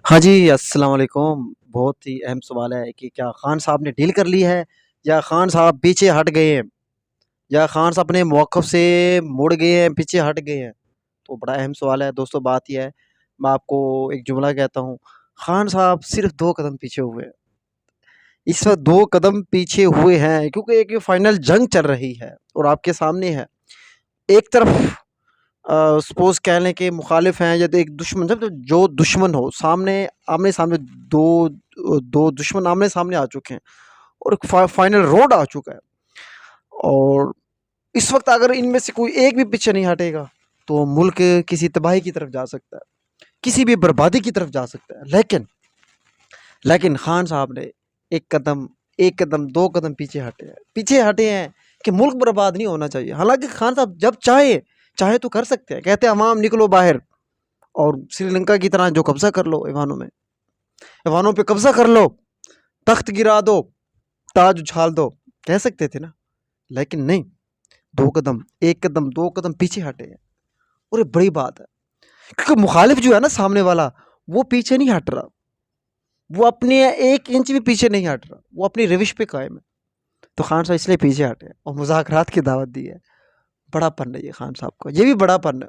हाँ जी, अस्सलाम वालेकुम। बहुत ही अहम सवाल है कि क्या खान साहब ने डील कर ली है या खान साहब पीछे हट गए हैं या खान साहब अपने मौक़िफ़ से मुड़ गए हैं, पीछे हट गए हैं? तो बड़ा अहम सवाल है दोस्तों। बात ये है, मैं आपको एक जुमला कहता हूँ, खान साहब सिर्फ़ 2 कदम पीछे हुए हैं। इस वक़्त 2 कदम पीछे हुए हैं क्योंकि एक ये फाइनल जंग चल रही है और आपके सामने है। एक तरफ सपोज़ कह लें कि मुख़ालिफ़ हैं या तो एक दुश्मन, जब जो दुश्मन हो सामने, आमने-सामने 2 दुश्मन आमने-सामने आ चुके हैं और एक फाइनल रोड आ चुका है। और इस वक़्त अगर इनमें से कोई एक भी पीछे नहीं हटेगा, तो मुल्क किसी तबाही की तरफ जा सकता है, किसी भी बर्बादी की तरफ जा सकता है। लेकिन खान साहब ने 1 कदम 2 कदम पीछे हटे हैं कि मुल्क बर्बाद नहीं होना चाहिए। हालाँकि खान साहब जब चाहे तो कर सकते हैं। कहते हैं अवाम निकलो बाहर और श्रीलंका की तरह जो कब्ज़ा कर लो ऐवानों में, ऐवानों पे कब्ज़ा कर लो, तख्त गिरा दो, ताज उछाल दो, कह सकते थे ना। लेकिन नहीं, 2 कदम, 1 कदम 2 कदम पीछे हटे हैं और ये बड़ी बात है। क्योंकि मुखालिफ जो है ना सामने वाला, वो पीछे नहीं हट रहा, वो अपने 1 इंच भी पीछे नहीं हट रहा, वो अपनी रविश पे कायम है। तो खान साहब इसलिए पीछे हटे हैं और मुज़ाकरात की दावत दी है। बड़ापन है ये खान साहब का, ये भी बड़ापन है।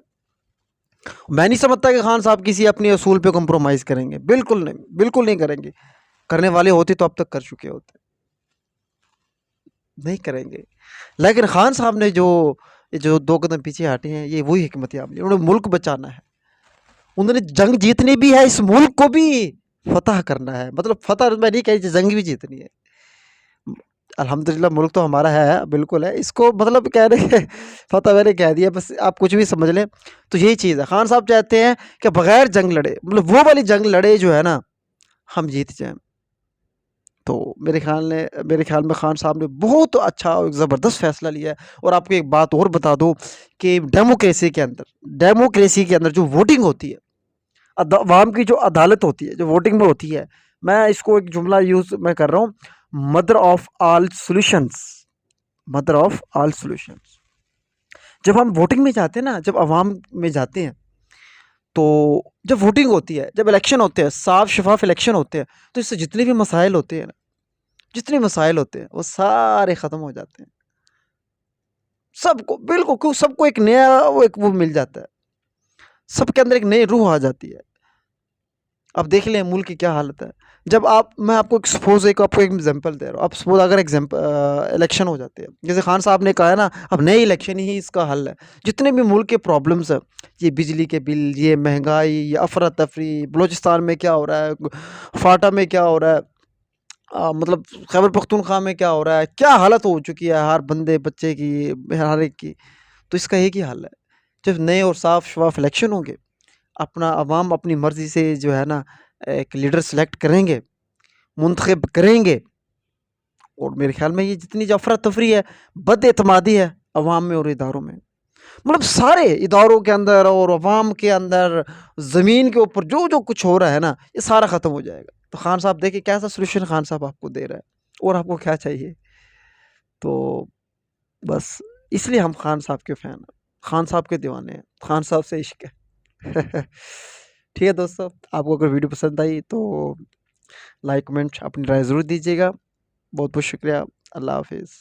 मैं नहीं समझता कि खान साहब किसी अपने असूल पे कॉम्प्रोमाइज़ करेंगे, बिल्कुल नहीं करेंगे। करने वाले होते तो अब तक कर चुके होते, नहीं करेंगे। लेकिन खान साहब ने जो 2 कदम पीछे हटे हैं, ये वही हिकमत अमली, उन्होंने मुल्क बचाना है। उन्होंने जंग जीतनी भी है, इस मुल्क को भी फ़तह करना है। मतलब फ़तह मैं नहीं कही, जंग भी जीतनी है। अल्हम्दुलिल्लाह मुल्क तो हमारा है, बिल्कुल है। इसको मतलब कह रहे हैं फ़तह मैंने कह दिया, बस आप कुछ भी समझ लें। तो यही चीज़ है, खान साहब चाहते हैं कि बग़ैर जंग लड़े, मतलब वो वाली जंग लड़े जो है ना, हम जीत जाएँ। तो मेरे ख़्याल में खान साहब ने बहुत अच्छा और ज़बरदस्त फ़ैसला लिया है। और आपको एक बात और बता दूँ कि डेमोक्रेसी के अंदर जो वोटिंग होती है, अवाम की जो अदालत होती है, जो वोटिंग में होती है, मैं इसको एक जुमला यूज़ मैं कर रहा हूँ, mother of all solutions, mother of all solutions. जब हम वोटिंग में जाते हैं ना, जब अवाम में जाते हैं, तो जब वोटिंग होती है, जब इलेक्शन होते हैं, साफ शफाफ इलेक्शन होते हैं, तो इससे जितने भी मसाइल होते हैं ना, जितने मसाइल होते हैं, वो सारे ख़त्म हो जाते हैं। सबको बिल्कुल, सबको एक नया वो मिल जाता है, सबके अंदर एक नई रूह आ जाती है। अब देख लें मुल्क की क्या हालत है। जब आप मैं आपको एक सपोज़ एक आपको एक एग्ज़ाम्पल दे रहा हूँ। अब सपोज़ अगर इलेक्शन हो जाते हैं, जैसे खान साहब ने कहा है ना, अब नए इलेक्शन ही इसका हल है। जितने भी मुल्क के प्रॉब्लम्स हैं, ये बिजली के बिल, ये महँगाई, ये अफ़रा-तफ़री, बलूचिस्तान में क्या हो रहा है, फाटा में क्या हो रहा है, मतलब खैबर पख्तूनख्वा में क्या हो रहा है, क्या हालत हो चुकी है हर बंदे बच्चे की, हर एक की। तो इसका एक ही हल है, जब नए और साफ-शफ़ाफ इलेक्शन होंगे, अपना अवाम अपनी मर्ज़ी से जो है ना एक लीडर सेलेक्ट करेंगे, मुंतखब करेंगे। और मेरे ख़्याल में ये जितनी जो अफ़रा-तफ़री है, बदएतमादी है अवाम में और इदारों में, मतलब सारे इदारों के अंदर और अवाम के अंदर, ज़मीन के ऊपर जो कुछ हो रहा है ना, ये सारा ख़त्म हो जाएगा। तो खान साहब देखिए कैसा सॉल्यूशन खान साहब आपको दे रहा है, और आपको क्या चाहिए? तो बस इसलिए हम खान साहब के फ़ैन हैं, खान साहब के दीवाने हैं, खान साहब से इश्क है। ठीक है दोस्तों, आपको अगर वीडियो पसंद आई तो लाइक, कमेंट, अपनी राय ज़रूर दीजिएगा। बहुत-बहुत शुक्रिया। अल्लाह हाफ़िज़।